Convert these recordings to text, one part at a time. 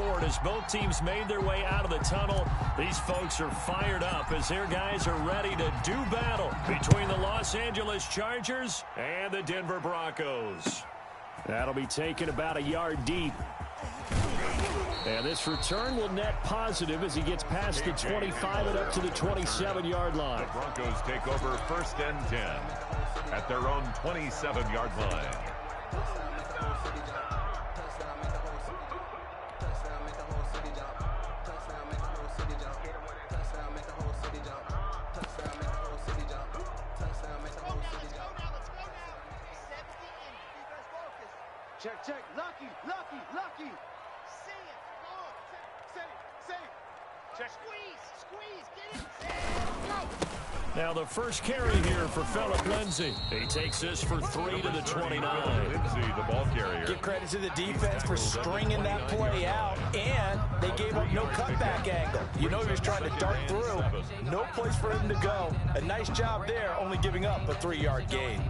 forward as both teams made their way out of the tunnel. These folks are fired up as their guys are ready to do battle between the Los Angeles Chargers and the Denver Broncos. That'll be taken about a yard deep. And this return will net positive as he gets past the 25 and up to the 27-yard line. The Broncos take over 1st and 10 at their own 27-yard line. Check. Lucky. See it. Say it. Check. Squeeze. Get it. Go. Now the first carry here for Phillip Lindsay. He takes this for 3 to the 29. Lindsay, the ball carrier. Give credit to the defense for stringing that play out, and they gave up no cutback angle. You know he was trying to dart through. No place for him to go. A nice job there, only giving up a 3-yard gain.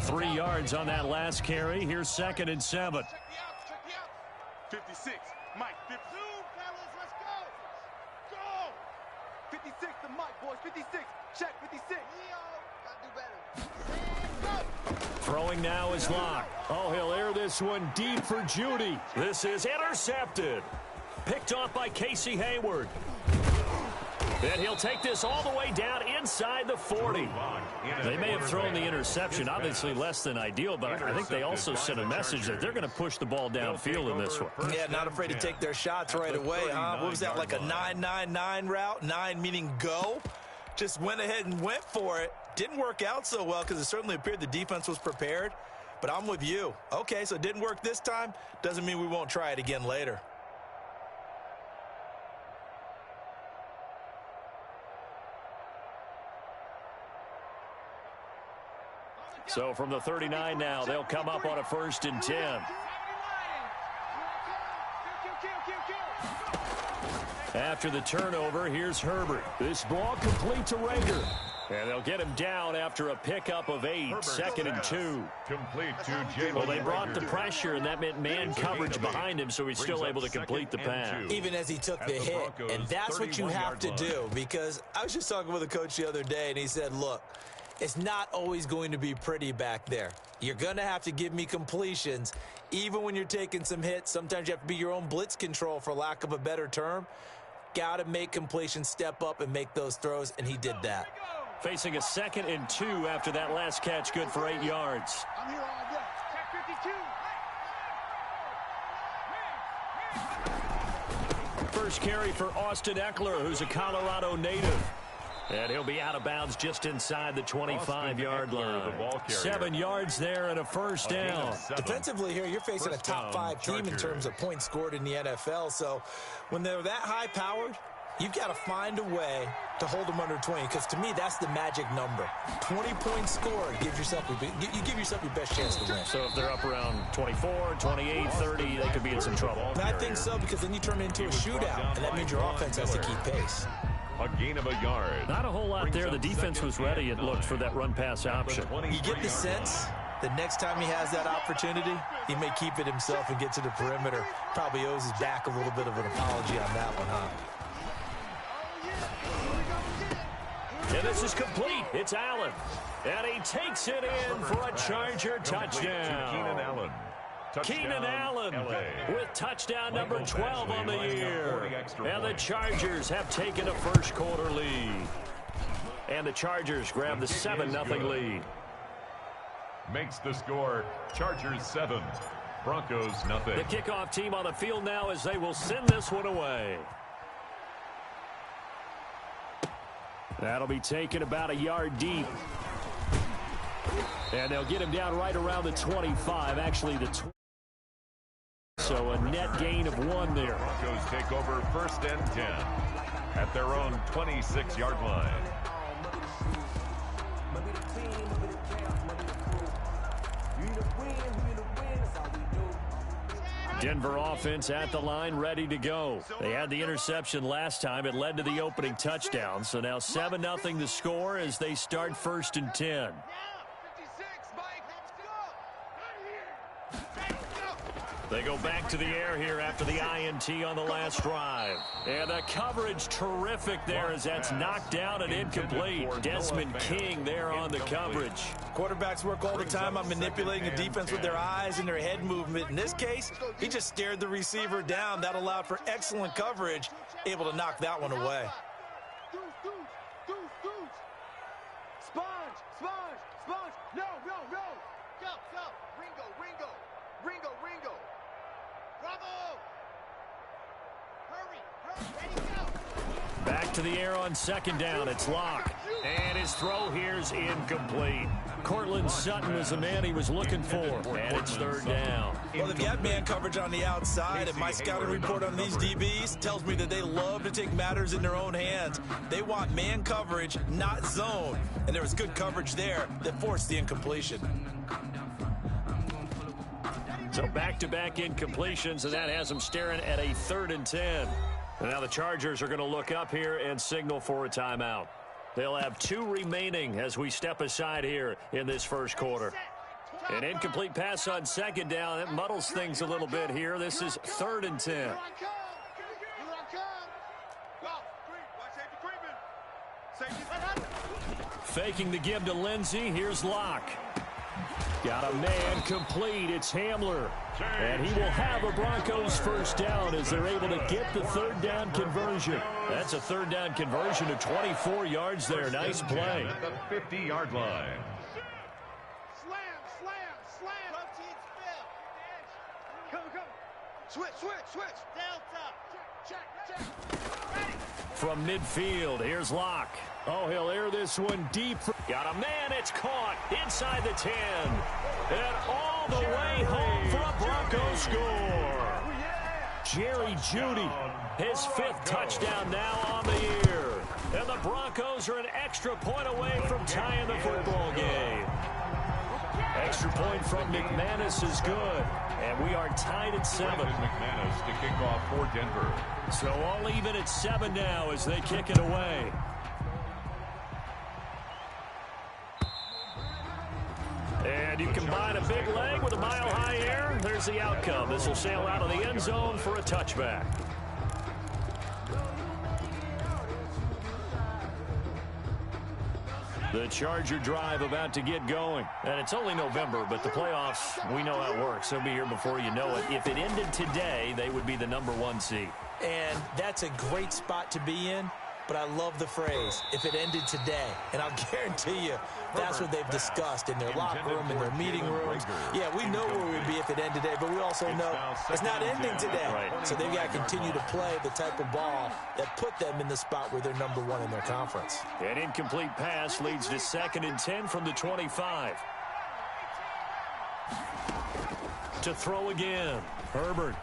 3 yards on that last carry. Here's 2nd and 7. Check me out. 56. Mike, 52. Fellas, let's go. 56 to Mike, boys. 56. Check, 56. Gotta do better. Throwing now is Locke. Oh, he'll air this one deep for Judy. This is intercepted. Picked off by Casey Hayward. And he'll take this all the way down inside the 40. They may have thrown the interception, obviously less than ideal, but I think they also sent a message that they're going to push the ball downfield in this one. Yeah, not afraid to take their shots right away, huh? What was that, like a 9-9-9 route? 9 meaning go? Just went ahead and went for it. Didn't work out so well because it certainly appeared the defense was prepared. But I'm with you. Okay, so it didn't work this time. Doesn't mean we won't try it again later. So from the 39 now, they'll come up on a 1st and 10. After the turnover, here's Herbert. This ball complete to Rager. And they'll get him down after a pickup of 8, 2nd and 2. Complete to Jalen. Well, they brought the pressure, and that meant man coverage behind him, so he's still able to complete the pass. Even as he took the hit, and that's what you have to do, because I was just talking with a coach the other day, and he said, look, it's not always going to be pretty back there. You're going to have to give me completions. Even when you're taking some hits, sometimes you have to be your own blitz control, for lack of a better term. Got to make completions, step up, and make those throws, and he did that. Facing a 2nd and 2 after that last catch, good for 8 yards. I'm here all day. Check 52. First carry for Austin Ekeler, who's a Colorado native. And he'll be out of bounds just inside the 25-yard line. 7 yards there and a 1st down. Defensively here, you're facing a top 5 team in terms of points scored in the NFL. So when they're that high-powered, you've got to find a way to hold them under 20, because to me, that's the magic number. 20 points scored gives yourself you give yourself your best chance to win. So if they're up around 24, 28, 30, they could be in some trouble. And I think so, because then you turn it into a shootout, and that means your offense has to keep pace. A gain of a yard. Not a whole lot there. The defense was ready, it looked, for that run-pass option. You get the sense that next time he has that opportunity, he may keep it himself and get to the perimeter. Probably owes his back a little bit of an apology on that one, huh? And this is complete. It's Allen. And he takes it in for a Charger touchdown. Keenan Allen. Keenan Allen with touchdown number 12 on the year. And the Chargers have taken a first-quarter lead. And the Chargers grab the 7-0 lead. Makes the score Chargers 7, Broncos nothing. The kickoff team on the field now as they will send this one away. That'll be taken about a yard deep. And they'll get him down right around the 25, actually the 20. So a net gain of 1 there. Broncos take over 1st and 10 at their own 26-yard line. Denver offense at the line, ready to go. They had the interception last time. It led to the opening touchdown. So now 7-0 the score as they start 1st and 10. They go back to the air here after the INT on the last drive. And the coverage terrific there as that's knocked down and incomplete. Desmond King there on the coverage. Quarterbacks work all the time on manipulating the defense with their eyes and their head movement. In this case, he just stared the receiver down. That allowed for excellent coverage, able to knock that one away. Sponge. No. Go. Ringo. Bravo. Hurry. Ready, go. Back to the air on 2nd down. It's Locke. And his throw here's incomplete. Cortland Sutton was the man he was looking for. And it's 3rd down. Well, they've got man coverage on the outside, and my scouting report on these DBs tells me that they love to take matters in their own hands. They want man coverage, not zone. And there was good coverage there that forced the incompletion. So back-to-back incompletions, and that has them staring at a 3rd and 10. And now the Chargers are going to look up here and signal for a timeout. They'll have 2 remaining as we step aside here in this first quarter. An incomplete pass on 2nd down. It muddles things a little bit here. This is 3rd and 10. Faking the give to Lindsey. Here's Locke. Got a man complete. It's Hamler. And he will have a Broncos 1st down as they're able to get the 3rd down conversion. That's a 3rd down conversion to 24 yards there. Nice play. At the 50-yard line. Slam. Come. Switch. Delta. Check. Ready. From midfield, here's Locke. Oh, he'll air this one deep. Got a man, it's caught inside the 10. And all the way home for a Broncos score. Jerry Jeudy, his 5th touchdown now on the year. And the Broncos are an extra point away from tying the football game. Extra point from McManus is good. And we are tied at 7. McManus to kick off for Denver. So all even at 7 now as they kick it away. And you combine a big leg with a mile-high air. There's the outcome. This will sail out of the end zone for a touchback. The Charger drive about to get going. And it's only November, but the playoffs, we know how it works. They'll be here before you know it. If it ended today, they would be the #1 seed. And that's a great spot to be in. But I love the phrase, if it ended today. And I'll guarantee you, that's what they've discussed in their locker room, in their meeting rooms. Yeah, we know where we'd be if it ended today, but we also know it's not ending today. Right. So they've got to continue to play the type of ball that put them in the spot where they're #1 in their conference. An incomplete pass leads to 2nd and 10 from the 25. To throw again, Herbert.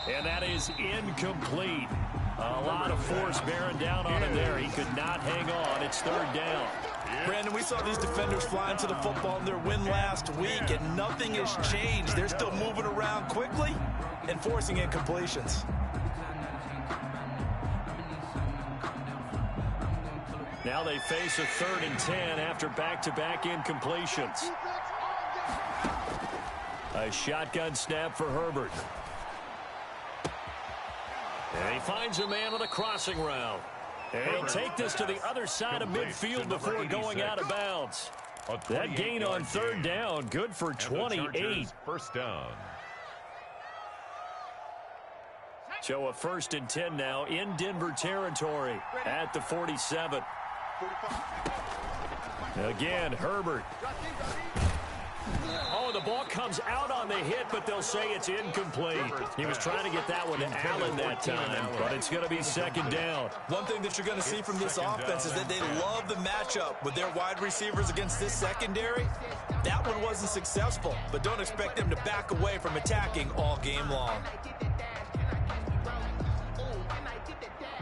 And that is incomplete. A lot of force bearing down on him there. He could not hang on. It's 3rd down. Brandon, we saw these defenders fly into the football in their win last week, and nothing has changed. They're still moving around quickly and forcing incompletions. Now they face a 3rd and 10 after back-to-back incompletions. A shotgun snap for Herbert. And he finds a man on a crossing route. And he'll take this to the other side of midfield before going out of bounds. That gain on 3rd down, good for 28. 1st down. So a 1st and 10 now in Denver territory at the 47. Again, Herbert. Oh, the ball comes out on the hit, but they'll say it's incomplete. He was trying to get that one to Allen that time, but it's going to be 2nd down. One thing that you're going to see from this offense is that they love the matchup with their wide receivers against this secondary. That one wasn't successful, but don't expect them to back away from attacking all game long.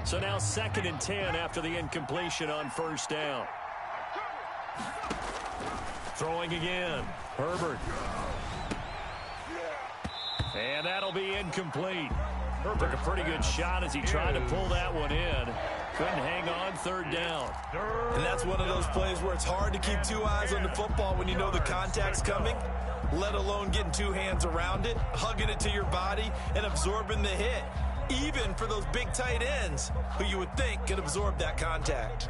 So now 2nd and 10 after the incompletion on 1st down. Throwing again, Herbert. And that'll be incomplete. Took a pretty good shot as he tried to pull that one in. Couldn't hang on third down. And that's one of those plays where it's hard to keep two eyes on the football when you know the contact's coming, let alone getting two hands around it, hugging it to your body, and absorbing the hit, even for those big tight ends who you would think could absorb that contact.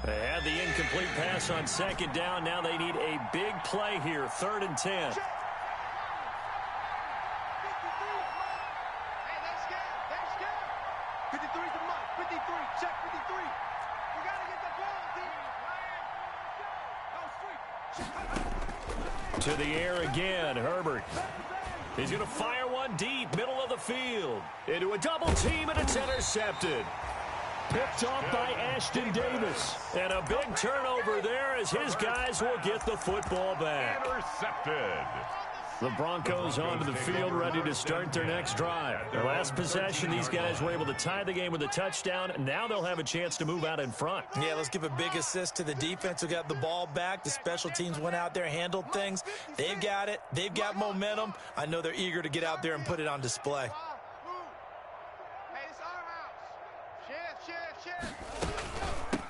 They had the incomplete pass on second down. Now they need a big play here, 3rd and 10. To the air again, Herbert. He's going to fire one deep, middle of the field. Into a double team, and it's intercepted. Picked off by Ashton Davis. And a big turnover there as his guys will get the football back. Intercepted. The Broncos onto the field, ready to start their next drive. Their last possession, these guys were able to tie the game with a touchdown. Now they'll have a chance to move out in front. Yeah, let's give a big assist to the defense who got the ball back. The special teams went out there, handled things. They've got it. They've got momentum. I know they're eager to get out there and put it on display.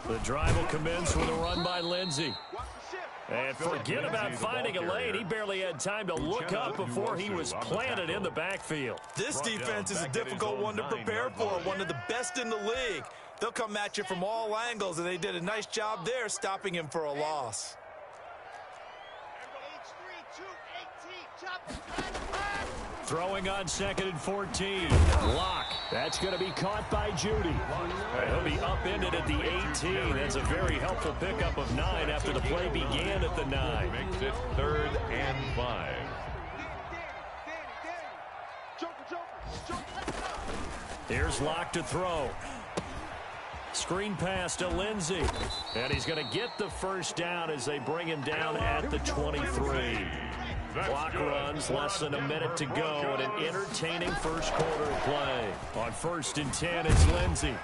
The drive will commence with a run by Lindsey. And forget about finding a lane. He barely had time to look up before he was planted in the backfield. This defense is a difficult one to prepare for, one of the best in the league. They'll come at you from all angles, and they did a nice job there stopping him for a loss. Throwing on 2nd and 14. Lock. That's going to be caught by Judy. He'll be upended at the 18. That's a very helpful pickup of 9 after the play began at the 9. Makes it 3rd and 5. Here's Lock to throw. Screen pass to Lindsey. And he's going to get the first down as they bring him down at the 23. Clock runs, less than a minute to go, and an entertaining first quarter of play. On 1st and 10, it's Lindsey.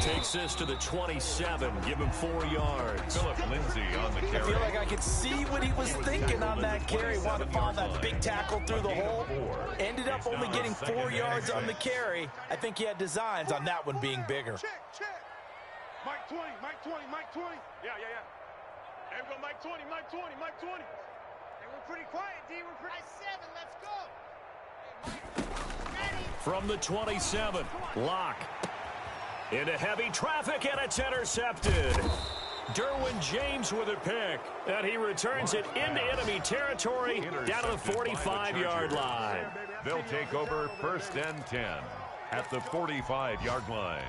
Takes this to the 27, give him 4 yards. Philip Lindsey on the carry. I feel like I could see what he was thinking on that carry. Wanted to follow that big tackle through the hole. Ended up only getting 4 yards on the carry. I think he had designs on that one being bigger. Mike 20, Mike 20, Mike 20. Yeah. There we go, Mike 20, Mike 20, Mike 20. We're pretty quiet, D. We're pretty 7. Let's go. Ready. From the 27, Lock. Into heavy traffic, and it's intercepted. Derwin James with a pick. And he returns it into enemy territory down to the 45-yard line. They'll take over 1st and 10 at the 45-yard line.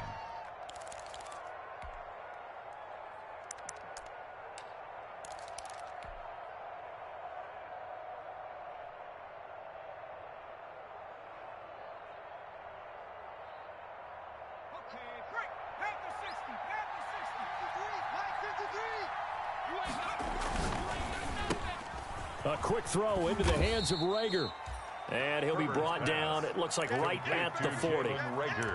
A quick throw into the hands of Rager. And he'll be brought down, it looks like right at the 40.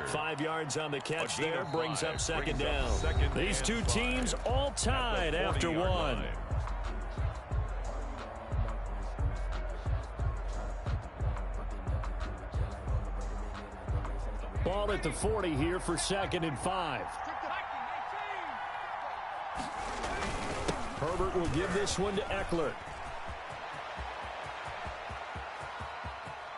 5 yards on the catch there, brings up 2nd down. These two teams all tied after 1. Ball at the 40 here for 2nd and 5. Herbert will give this one to Eckler.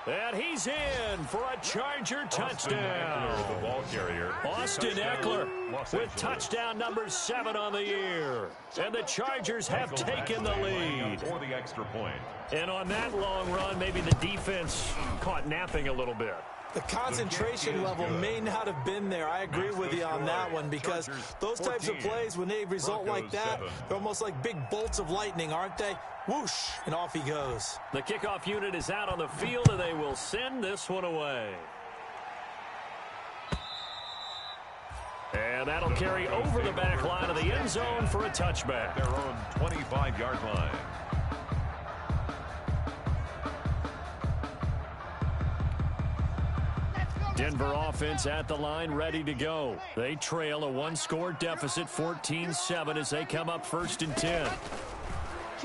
And he's in for a Charger touchdown. The ball carrier. Austin Eckler with touchdown number 7 on the year. And the Chargers have taken the lead. For the extra point. And on that long run, maybe the defense caught napping a little bit. The concentration level may not have been there. I agree with you on that one, because those types of plays, when they result like that, they're almost like big bolts of lightning, aren't they? Whoosh, and off he goes. The kickoff unit is out on the field, and they will send this one away. And that'll carry over the back line of the end zone for a touchback. Their own 25-yard line. Denver offense at the line, ready to go. They trail a 1-score deficit, 14-7, as they come up 1st and 10.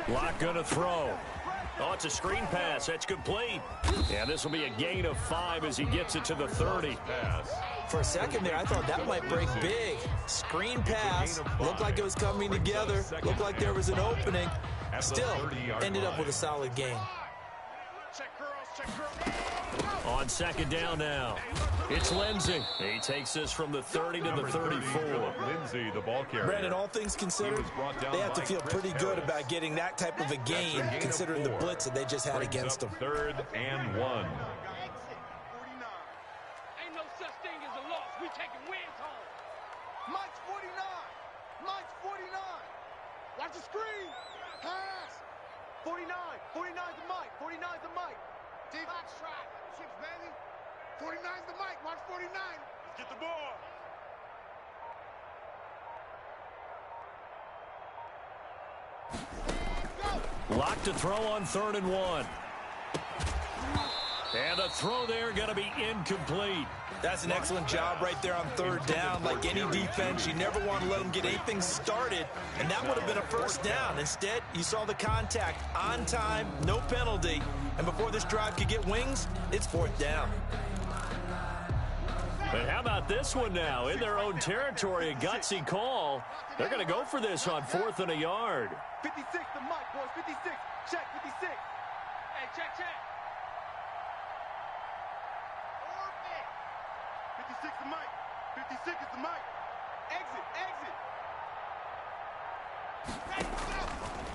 Lock going to throw. Oh, it's a screen pass. That's complete. And this will be a gain of 5 as he gets it to the 30. For a second there, I thought that might break big. Screen pass. Looked like it was coming together. Looked like there was an opening. Still ended up with a solid gain. On second down now, it's Lindsey. He takes this from the 30 to the 34. Lindsey, the ball carrier. Brandon, all things considered, they have to feel pretty good about getting that type of a gain, considering the blitz that they just had against them. 3rd and 1. Ain't no such thing as a loss. We taking wins home. Mike's 49. Mike's 49. Watch the screen. Pass. 49. 49's the Mike. 49's the Mike. Deep box trap. 6, baby. 49's the Mike. Watch 49. Let's get the ball. Locked to throw on 3rd and 1. And the throw there going to be incomplete. That's an excellent job right there on 3rd down. Like any defense, you never want to let them get anything started, and that would have been a 1st down. Instead, you saw the contact on time, no penalty, and before this drive could get wings, it's 4th down. But how about this one now? In their own territory, a gutsy call. They're going to go for this on 4th and a yard. 56 the Mike, boys. 56. Check, 56. Hey, check, check. 56 the Mike. 56 is the Mike. Exit, exit.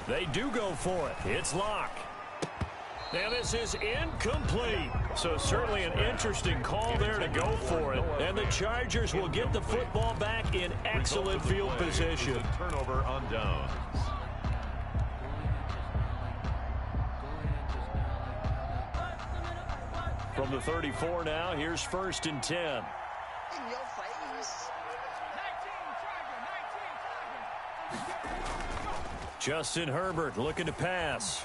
They do go for it. It's Locke. Now this is incomplete. So certainly an interesting call there to go for it. And the Chargers will get the football back in excellent field position. Turnover on downs. From the 34 now, here's 1st and 10. In your face. 19. Justin Herbert looking to pass.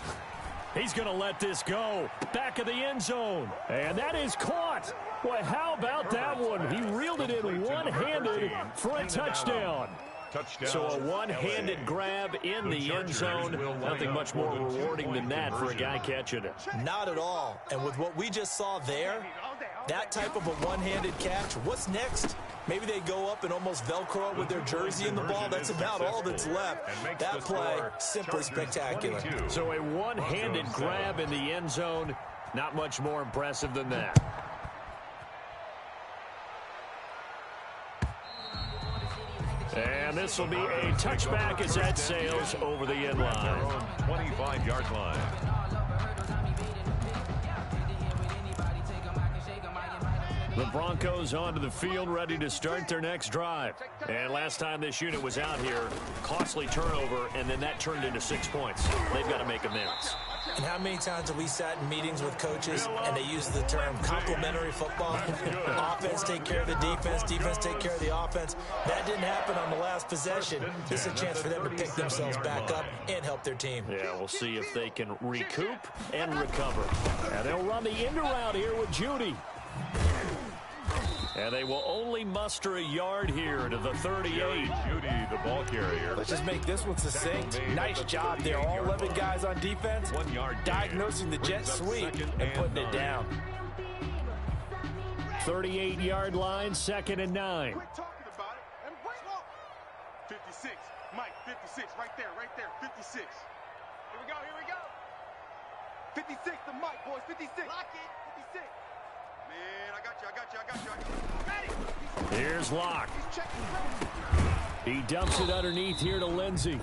He's going to let this go. Back of the end zone. And that is caught. Boy, how about that one? He reeled it in one-handed for a touchdown. So a one-handed grab in the end zone. Nothing much more rewarding than that for a guy catching it. Not at all. And with what we just saw there, that type of a one-handed catch, what's next? Maybe they go up and almost Velcro it with their jersey in the ball. That's about all that's left. That play, simply spectacular. So a one-handed grab in the end zone. Not much more impressive than that. And this will be a touchback as that sails over the end line. 25-yard line. The Broncos onto the field, ready to start their next drive. And last time this unit was out here, costly turnover, and then that turned into 6 points. They've got to make amends. And how many times have we sat in meetings with coaches and they use the term complementary football? Offense take care of the defense, defense take care of the offense. That didn't happen on the last possession. This is a chance for them to pick themselves back up and help their team. Yeah, we'll see if they can recoup and recover. And they'll run the end around here with Judy. And they will only muster a yard here to the 38. Judy, the ball carrier. Let's just make this one succinct. Nice job there. All 11 guys on defense, 1 yard diagnosing the jet sweep and putting it down. 38-yard line, 2nd and 9. Quit talking about it and wait. 56. Mike, 56. Right there, 56. Here we go. 56 the Mike, boys. 56. Lock it. 56. Man, I got you. Ready. Here's Locke. He dumps it underneath here to Lindsey.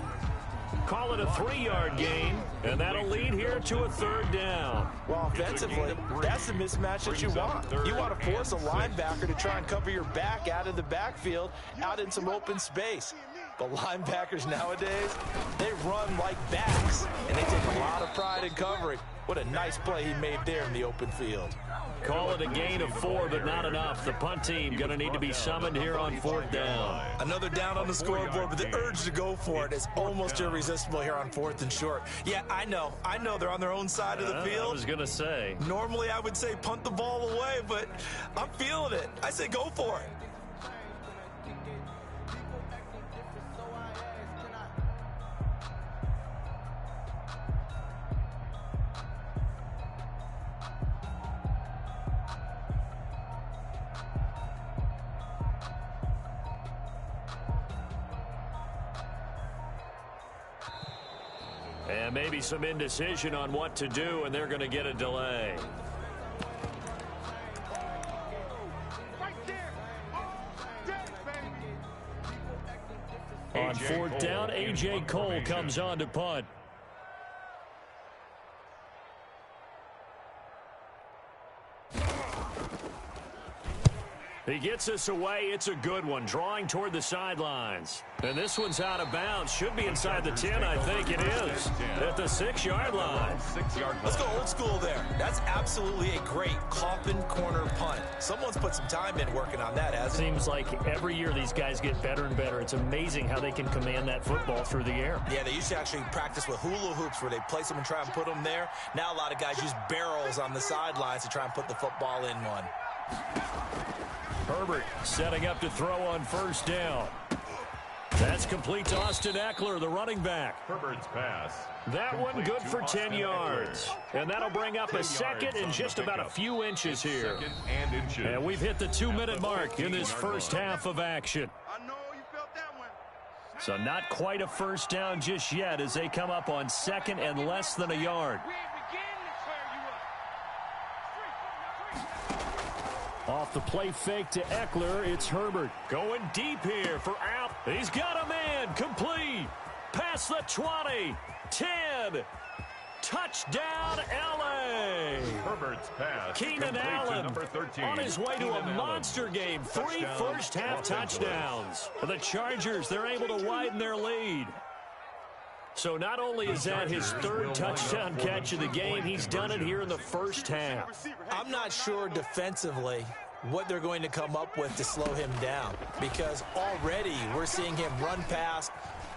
Call it a 3-yard gain, and that'll lead here to a 3rd down. Well, offensively, that's the mismatch that you want. You want to force a linebacker to try and cover your back out of the backfield, out in some open space. But linebackers nowadays, they run like backs, and they take a lot of pride in covering. What a nice play he made there in the open field. Call it a gain of 4, but not enough. The punt team going to need to be summoned here on 4th down. Another down on the scoreboard, but the urge to go for it is almost irresistible here on 4th and short. Yeah, I know they're on their own side of the field. I was going to say. Normally I would say punt the ball away, but I'm feeling it. I say go for it. And maybe some indecision on what to do, and they're going to get a delay. On fourth down, A.J. Cole comes on to punt. He gets us away. It's a good one, drawing toward the sidelines. And this one's out of bounds. Should be inside the 10, I think it is. At the 6-yard line. Let's go old school there. That's absolutely a great coffin corner punt. Someone's put some time in working on that, hasn't it? Seems like every year these guys get better and better. It's amazing how they can command that football through the air. Yeah, they used to actually practice with hula hoops where they place them and try and put them there. Now a lot of guys use barrels on the sidelines to try and put the football in one. Herbert setting up to throw on first down. That's complete to Austin Ekeler, the running back. Herbert's pass. That one good for 10 yards. And that'll bring up a second and just about a few inches here. And we've hit the 2-minute mark in this first half of action. So not quite a first down just yet as they come up on second and less than a yard. Off the play fake to Ekeler, it's Herbert. Going deep here for Allen. He's got a man, complete. Past the 20, 10. Touchdown, L.A. Herbert's pass. Keenan Allen number 13. on his way to a monster game. 3 first-half touchdowns. The Chargers, they're able to widen their lead. So not only is that his third touchdown catch of the game, he's done it here in the first half. I'm not sure defensively what they're going to come up with to slow him down, because already we're seeing him run past,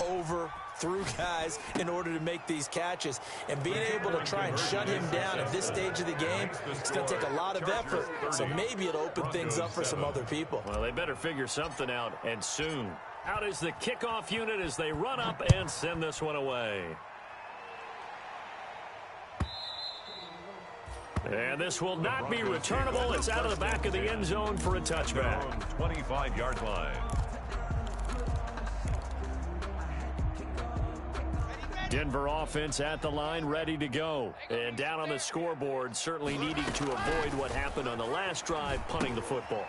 over, through guys in order to make these catches. And being able to try and shut him down at this stage of the game, it's going to take a lot of effort. So maybe it'll open things up for some other people. Well, they better figure something out, and soon. Out is the kickoff unit as they run up and send this one away. And this will not be returnable. It's out of the back of the end zone for a touchback. 25-yard line. Denver offense at the line, ready to go. And down on the scoreboard, certainly needing to avoid what happened on the last drive, punting the football.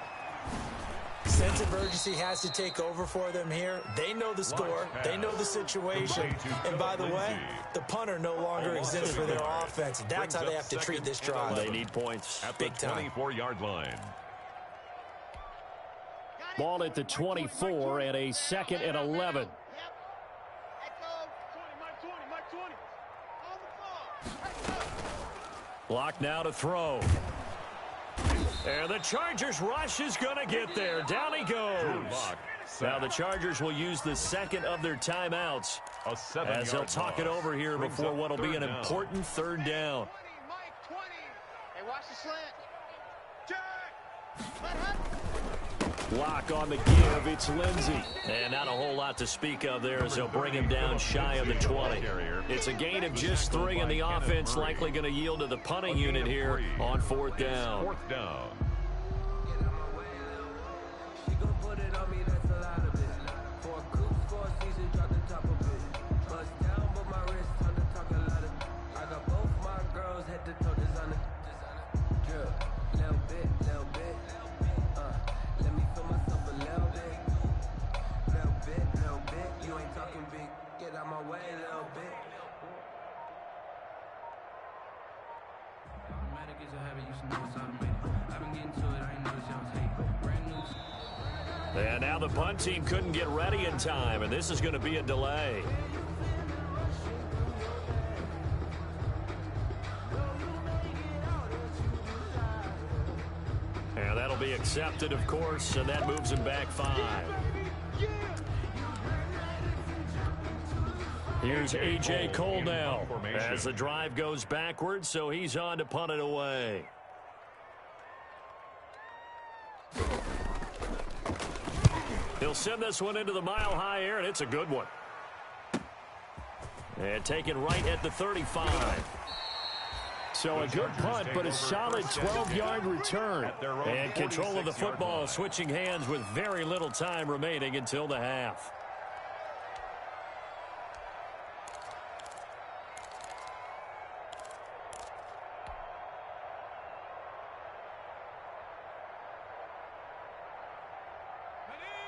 Sense of urgency has to take over for them here. They know the score. They know the situation. And by the way, the punter no longer exists for their offense. That's how they have to treat this drive. They need points. At the 24-yard line. Ball at the 24 and a 2nd and 11. Block now to throw. And the Chargers rush is going to get there. Down he goes. Now the Chargers will use the second of their timeouts as they'll talk it over here before what will be an important third down. Hey, watch the slant. Lock on the give. It's Lindsey. And not a whole lot to speak of there as they'll bring him down shy of the 20. It's a gain of just 3, and the offense likely going to yield to the punting unit here on 4th down. 4th down. And now the punt team couldn't get ready in time, and this is going to be a delay. And that'll be accepted, of course, and that moves him back 5. Here's A.J. Cole now as the drive goes backwards, so he's on to punt it away. He'll send this one into the mile-high air, and it's a good one. And taken right at the 35. So a good punt, but a solid 12-yard return. And control of the football switching hands with very little time remaining until the half.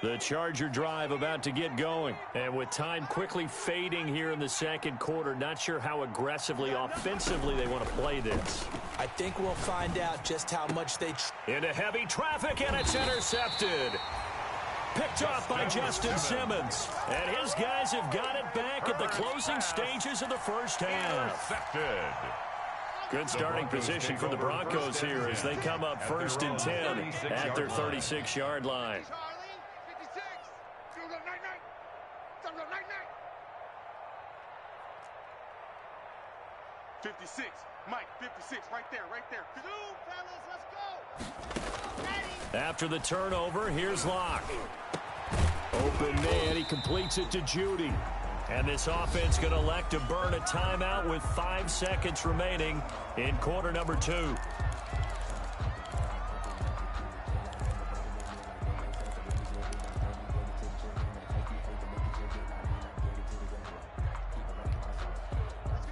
The Charger drive about to get going. And with time quickly fading here in the second quarter, not sure how aggressively, offensively they want to play this. I think we'll find out just how much they... Into heavy traffic, and it's intercepted. Picked off by Justin Simmons. And his guys have got it back at the closing stages of the first half. Intercepted. Good starting position for the Broncos here as they come up 1st and 10 at their 36-yard line. 56, Mike, 56, right there. Two, fellas, let's go. After the turnover, here's Locke. Open man, he completes it to Judy. And this offense going to elect to burn a timeout with 5 seconds remaining in quarter number 2.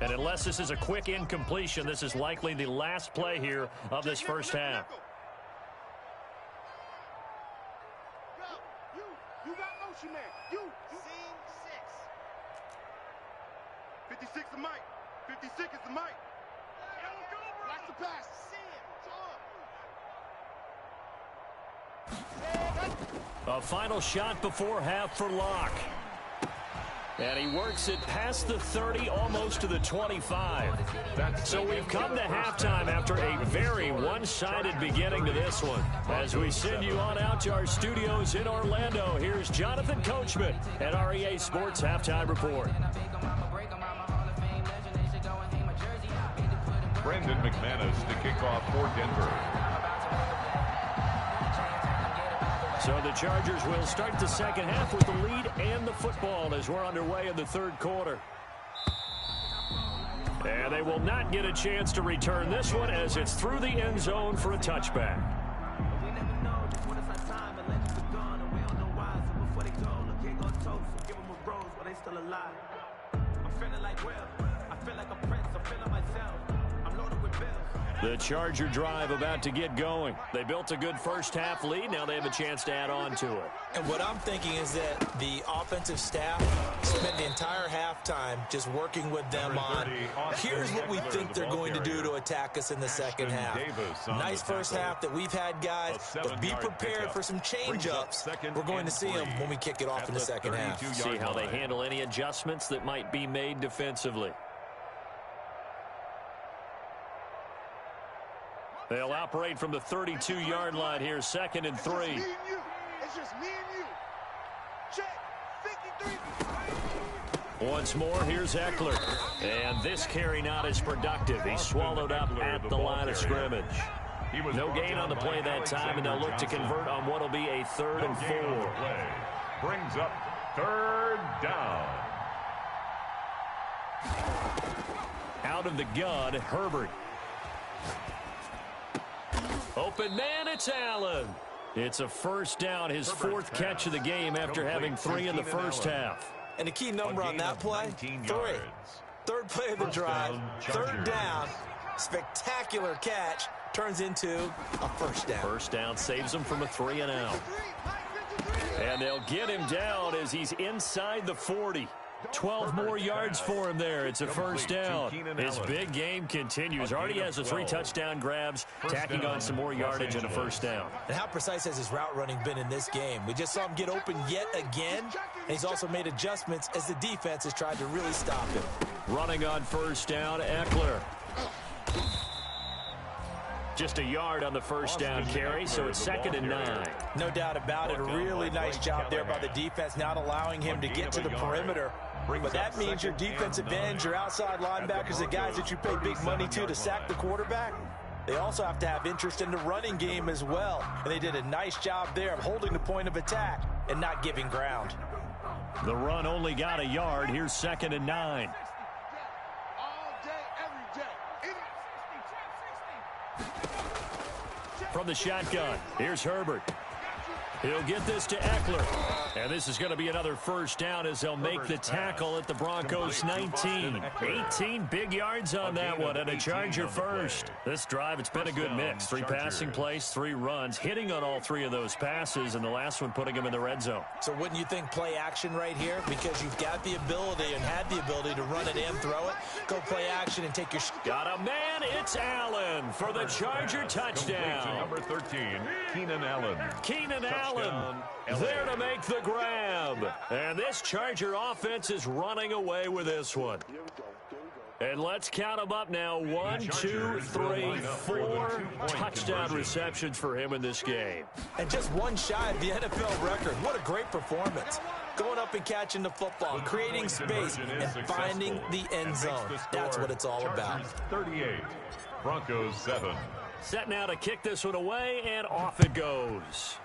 And unless this is a quick incompletion, this is likely the last play here of this first half. You got motion man. You. Scene 6. 56 is Mike. 56 is the Mike. Watch the pass. A final shot before half for Locke. And he works it past the 30, almost to the 25. So we've come to halftime after a very one-sided beginning to this one. As we send you on out to our studios in Orlando, here's Jonathan Coachman at REA Sports Halftime Report. Brandon McManus to kick off for Denver. So the Chargers will start the second half with the lead and the football as we're underway in the third quarter. And they will not get a chance to return this one as it's through the end zone for a touchback. The Charger drive about to get going. They built a good first half lead. Now they have a chance to add on to it. And what I'm thinking is that the offensive staff spent the entire halftime just working with them on, here's what we think they're going to do to attack us in the second half. Nice first half that we've had, guys, but be prepared for some change-ups. We're going to see them when we kick it off in the second half. See how they handle any adjustments that might be made defensively. They'll operate from the 32-yard line here, 2nd and 3. It's just me and you. Check. 53. Once more, here's Eckler. And this carry not as productive. He's swallowed up at the line of scrimmage. No gain on the play that time, and they'll look to convert on what will be a 3rd and 4. Brings up 3rd down. Out of the gun, Herbert. Open man, it's Allen. It's a first down, his 4th catch of the game after having 3 in the first half. And the key number on that play, 3. 3rd play of the drive, 3rd down, spectacular catch, turns into a first down. First down saves him from a 3 and out. And they'll get him down as he's inside the 40. 12 more yards for him there. It's a first down. His big game continues. Already has the 3 touchdown grabs, tacking on some more yardage and a first down. And how precise has his route running been in this game? We just saw him get open yet again, and he's also made adjustments as the defense has tried to really stop him. Running on first down, Eckler. Just a yard on the first down carry, so it's 2nd and 9. No doubt about it. A really nice job there by the defense, not allowing him to get to the perimeter. But that means your defensive ends, your outside linebackers, the guys that you pay big money to sack the quarterback, they also have to have interest in the running game as well. And they did a nice job there of holding the point of attack and not giving ground. The run only got a yard. Here's 2nd and 9. All day, every day. From the shotgun, here's Herbert. He'll get this to Eckler. And this is going to be another first down as they'll make the tackle at the Broncos 19. 18 big yards on that one, and a Charger first. This drive, it's been a good mix. 3 passing plays, 3 runs, hitting on all 3 of those passes, and the last one putting them in the red zone. So wouldn't you think play action right here? Because you've got the ability and had the ability to run it and throw it. Go play action and take your... Got a man, it's Allen for the Charger touchdown. Number 13, Keenan Allen. Keenan Allen there to make the grab. And this Charger offense is running away with this one. And let's count them up now. 1, 2, 3, 4 touchdown receptions for him in this game. And just one shy of the NFL record. What a great performance. Going up and catching the football, creating space, and finding the end zone. That's what it's all about. 38, Broncos 7. Set now to kick this one away, and off it goes.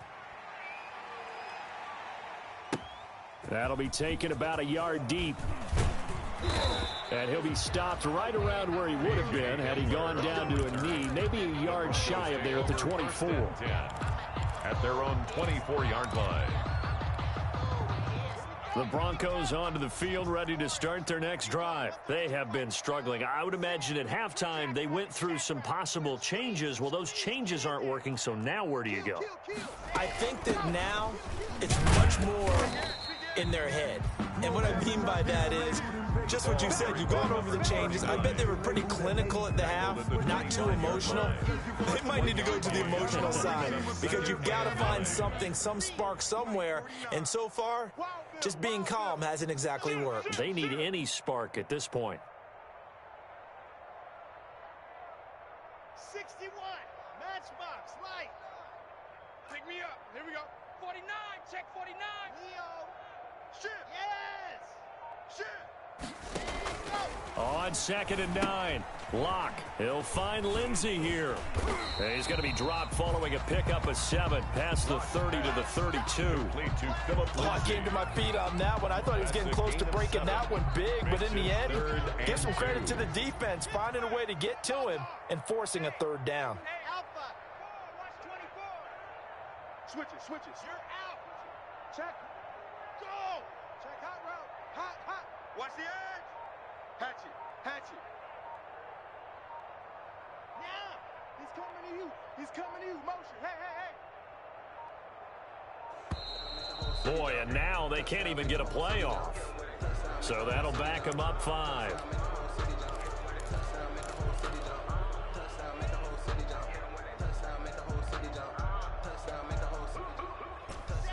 That'll be taken about a yard deep. And he'll be stopped right around where he would have been had he gone down to a knee, maybe a yard shy of there at the 24. At their own 24-yard line. The Broncos onto the field, ready to start their next drive. They have been struggling. I would imagine at halftime they went through some possible changes. Well, those changes aren't working, so now where do you go? I think that now it's much more in their head. And what I mean by that is just what you said. You've gone over the changes. I bet they were pretty clinical at the half, not too emotional. They might need to go to the emotional side because you've got to find something, some spark somewhere. And so far, just being calm hasn't exactly worked. They need any spark at this point. 61, matchbox, light. Pick me up. Here we go. 49, check 49. Leo. Shit. Yes. Shit. On 2nd and 9, Locke. He'll find Lindsey here. And he's going to be dropped following a pickup of 7 past the 30 to the 32. I came to my feet on that one. I thought he was getting close to breaking that one big, but in the end, give some credit to the defense, finding a way to get to him and forcing a 3rd down. Hey, Alpha. Watch 24. Switches. You're out. Check. Go. Check hot route. Hot. Watch the edge. Hatch it. Now. He's coming to you. Motion. Hey. Boy, and now they can't even get a play off. So that'll back them up 5.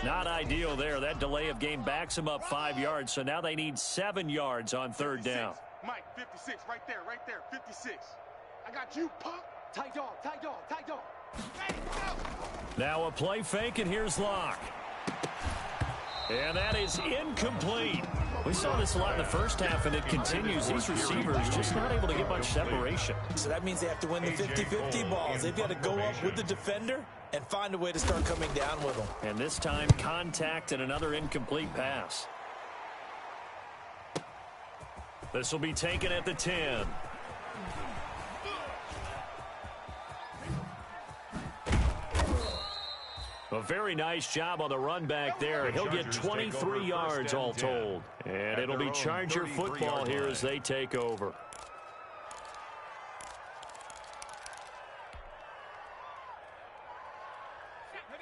Not ideal there. That delay of game backs them up 5 yards. So now they need 7 yards on 3rd down. Mike, 56, right there, 56. I got you, punk. Tight dog. Hey, go. Now a play fake, and here's Locke. And that is incomplete. We saw this a lot in the first half, and it continues. These receivers just not able to get much separation. So that means they have to win the 50-50 balls. They've got to go up with the defender and find a way to start coming down with them. And this time, contact and another incomplete pass. This will be taken at the 10. A very nice job on the run back there. He'll get 23 yards all told. And it'll be Charger football here as they take over.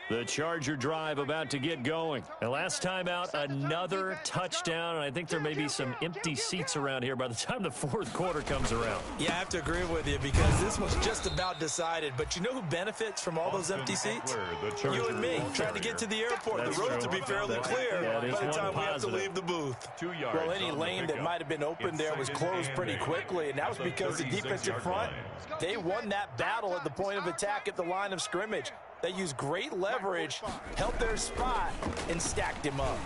The Charger drive about to get going. And last time out, another touchdown. And I think there may be some empty seats around here by the time the 4th quarter comes around. Yeah, I have to agree with you because this was just about decided. But you know who benefits from all those empty seats? You and me, trying to get to the airport. The roads will be fairly clear by the time we have to leave the booth. Well, any lane that might have been open there was closed pretty quickly, and that was because the defensive front, they won that battle at the point of attack at the line of scrimmage. They used great leverage, held their spot, and stacked him up.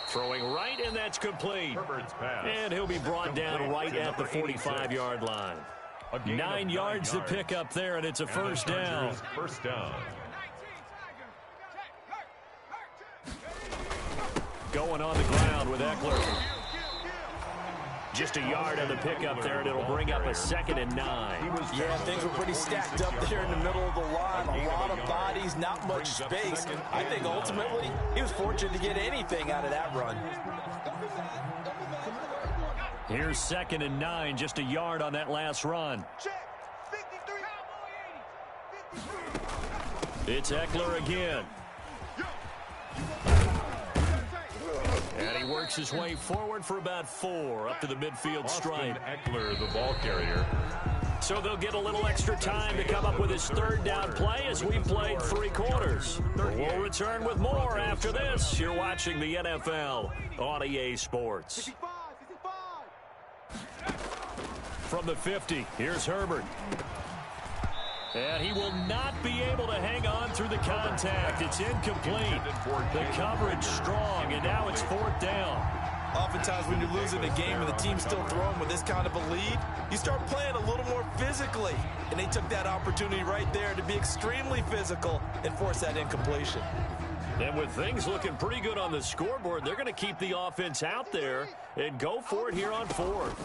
Throwing right, and that's complete. And he'll be brought down right at the 45-yard line. 9 yards to pick up there, and it's a first down. First down. Going on the ground with Eckler. Just a yard on the pickup there, and it'll bring up a 2nd and 9. Yeah, things were pretty stacked up there in the middle of the line. A lot of bodies, not much space. I think ultimately he was fortunate to get anything out of that run. Here's 2nd and 9, just a yard on that last run. It's Ekeler again. And he works his way forward for about 4 up to the midfield stripe. Ekeler, the ball carrier. So they'll get a little extra time to come up with his 3rd down play as we've played 3 quarters. We'll return with more after this. You're watching the NFL on EA Sports. From the 50, here's Herbert. And he will not be able to hang on through the contact. It's incomplete. The coverage strong, and now it's 4th down. Oftentimes when you're losing a game and the team's still throwing with this kind of a lead, you start playing a little more physically. And they took that opportunity right there to be extremely physical and force that incompletion. And with things looking pretty good on the scoreboard, they're going to keep the offense out there and go for it here on 4th.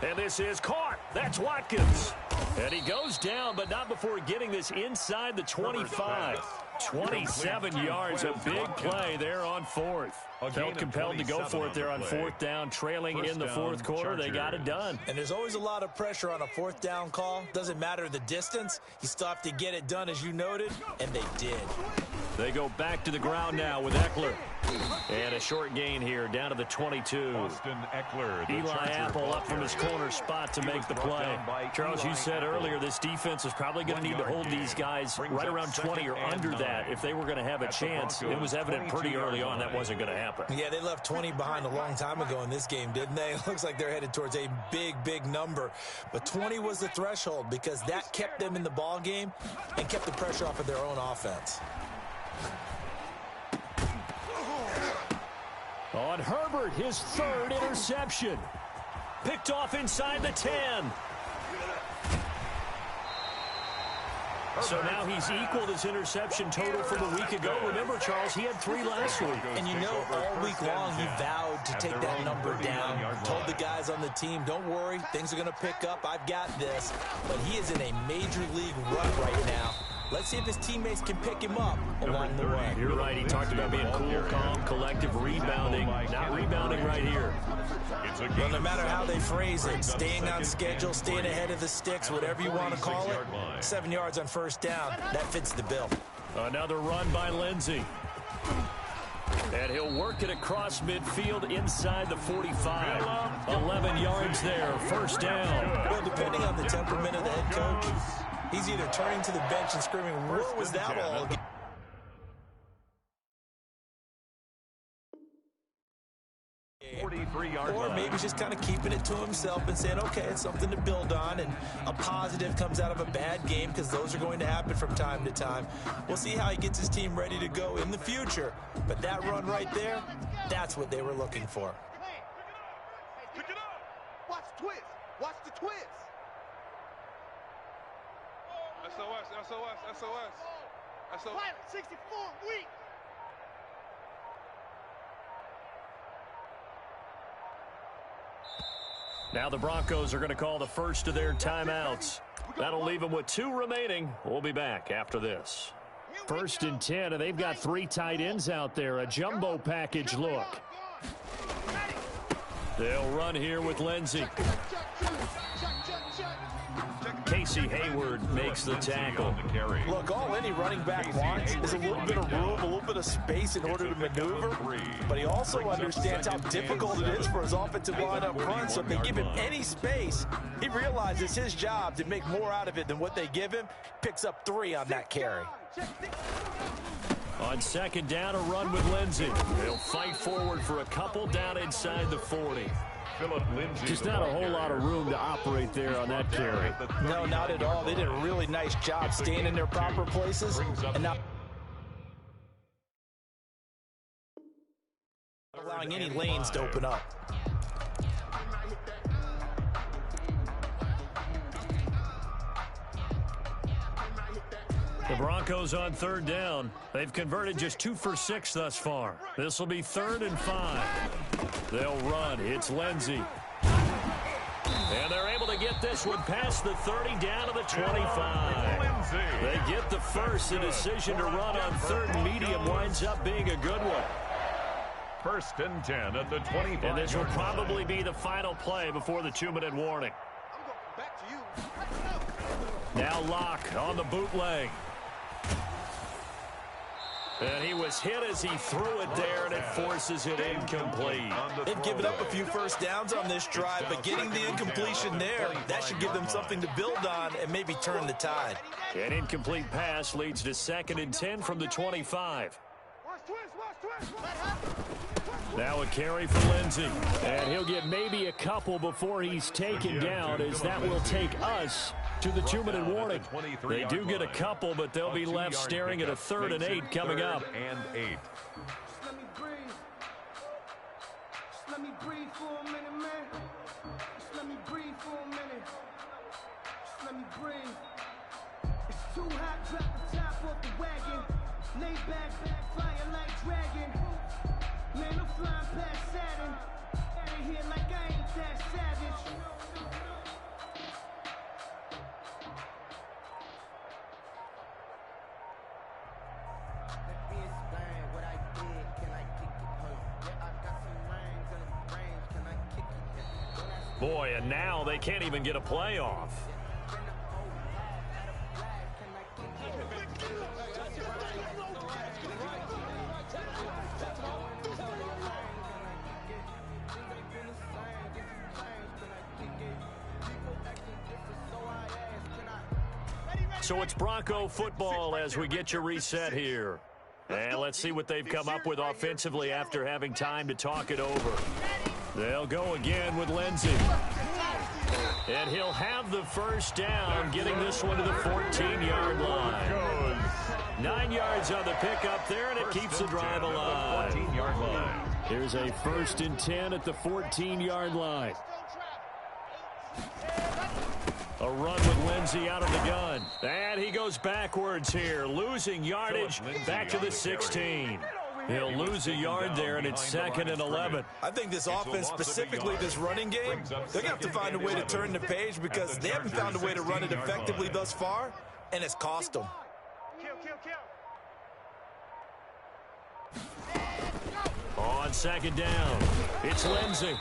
And this is caught. That's Watkins. And he goes down, but not before getting this inside the 25. 27 yards, a big play there on 4th. Felt compelled to go for it there on 4th down, trailing in the 4th quarter. They got it done. And there's always a lot of pressure on a 4th down call. Doesn't matter the distance. You still have to get it done, as you noted, and they did. They go back to the ground now with Ekeler. And a short gain here down to the 22. Austin Ekeler, Eli Apple up from his corner spot to make the play. Charles, you said earlier this defense is probably going to need to hold these guys right around 20 or under that if they were going to have a chance. It was evident pretty early on that wasn't going to happen. Yeah, they left 20 behind a long time ago in this game, didn't they? It looks like they're headed towards a big, big number. But 20 was the threshold because that kept them in the ball game and kept the pressure off of their own offense. On Herbert, his 3rd interception. Picked off inside the 10. So now he's equaled his interception total from a week ago. Remember, Charles, he had 3 last week. And you know, all week long he vowed to take that number down. Told the guys on the team, don't worry, things are going to pick up. I've got this. But he is in a major league run right now. Let's see if his teammates can pick him up along the way. You're right. He talked about being cool, calm, collective, rebounding. Not rebounding right here. Well, no matter how they phrase it, staying on schedule, staying ahead of the sticks, whatever you want to call it, 7 yards on 1st down, that fits the bill. Another run by Lindsey. And he'll work it across midfield inside the 45. 11 yards there, 1st down. Well, depending on the temperament of the head coach, he's either turning to the bench and screaming, where was that all? Or maybe just kind of keeping it to himself and saying, okay, it's something to build on, and a positive comes out of a bad game because those are going to happen from time to time. We'll see how he gets his team ready to go in the future. But that run right there, that's what they were looking for. Pick it up. Watch the twist. Watch the twist. SOS, SOS, SOS. Pilot 64, weak. Now the Broncos are going to call the first of their timeouts. That'll leave them with 2 remaining. We'll be back after this. 1st and 10, and they've got 3 tight ends out there. A jumbo package look. They'll run here with Lindsey. Casey Hayward makes the tackle. Look, all any running back wants is a little bit of room, a little bit of space in order to maneuver. But he also understands how difficult it is for his offensive line up front. So if they give him any space, he realizes his job to make more out of it than what they give him. Picks up 3 on that carry. On 2nd down, a run with Lindsey. They'll fight forward for a couple down inside the 40. Just not a whole lot of room to operate there on that carry. No, not at all. They did a really nice job staying in their proper places and not allowing any lanes to open up. The Broncos on third down. They've converted just 2 for 6 thus far. This will be 3rd and 5. They'll run. It's Lindsey. And they're able to get this one past the 30 down to the 25. They get the first. The decision to run on 3rd and medium winds up being a good one. 1st and 10 at the 25. And this will probably be the final play before the 2-minute warning. I'm going back to you. Now Locke on the bootleg. And he was hit as he threw it there, and it forces it incomplete. They've given up a few first downs on this drive, but getting the incompletion there, that should give them something to build on and maybe turn the tide. An incomplete pass leads to 2nd and 10 from the 25. Now a carry for Lindsey. And he'll get maybe a couple before he's taken down, as that will take us to the 2-minute warning. They do get a couple, but they'll be left staring at a 3rd and 8 coming up. And 8. Let me breathe. Just let me breathe for a minute, man. Just let me breathe for a minute. Just let me breathe. It's too hot, drop the top off the wagon. Lay back, fire like dragon. Man, I'm flying past Saturn. Out of here like I ain't that savage. Boy, and now they can't even get a play off. So it's Bronco football as we get you reset here. And let's see what they've come up with offensively after having time to talk it over. They'll go again with Lindsey. And he'll have the first down, getting this one to the 14-yard line. 9 yards on the pickup there, and it keeps the drive alive. 14-yard line. Here's a 1st and 10 at the 14-yard line. A run with Lindsey out of the gun. And he goes backwards here, losing yardage back to the 16. He'll lose a yard there, and it's 2nd and 11. I think this offense, specifically this running game, they're going to have to find a way to turn the page because they haven't found a way to run it effectively thus far, and it's cost them. On 2nd down, it's Lindsey.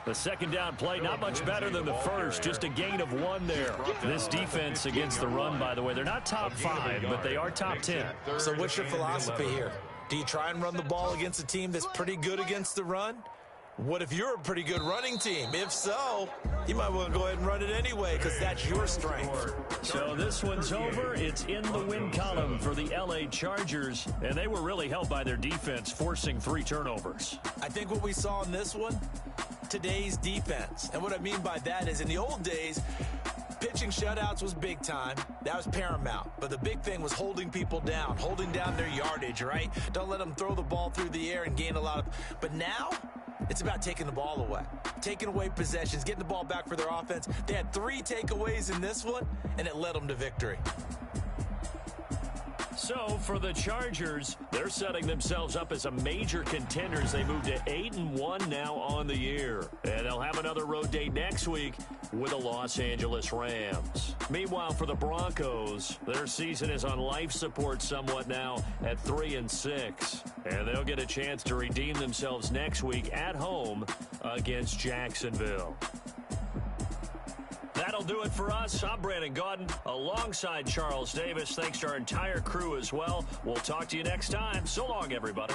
The 2nd down play, not much better than the first, just a gain of 1 there. This defense against the run, by the way, they're not top 5, but they are top 10. So what's your philosophy here? Do you try and run the ball against a team that's pretty good against the run? What if you're a pretty good running team? If so, you might want to go ahead and run it anyway because that's your strength. So this one's over. It's in the win column for the L.A. Chargers, and they were really helped by their defense, forcing 3 turnovers. I think what we saw in this one, today's defense. And what I mean by that is in the old days, pitching shutouts was big time. That was paramount. But the big thing was holding people down, holding down their yardage, right? Don't let them throw the ball through the air and gain a lot of... But now, it's about taking the ball away. Taking away possessions, getting the ball back for their offense. They had 3 takeaways in this one, and it led them to victory. So for the Chargers, they're setting themselves up as a major contenders. They move to 8-1 now on the year. And they'll have another road date next week with the Los Angeles Rams. Meanwhile, for the Broncos, their season is on life support somewhat now at 3-6. And they'll get a chance to redeem themselves next week at home against Jacksonville. That'll do it for us. I'm Brandon Gaudin alongside Charles Davis. Thanks to our entire crew as well. We'll talk to you next time. So long, everybody.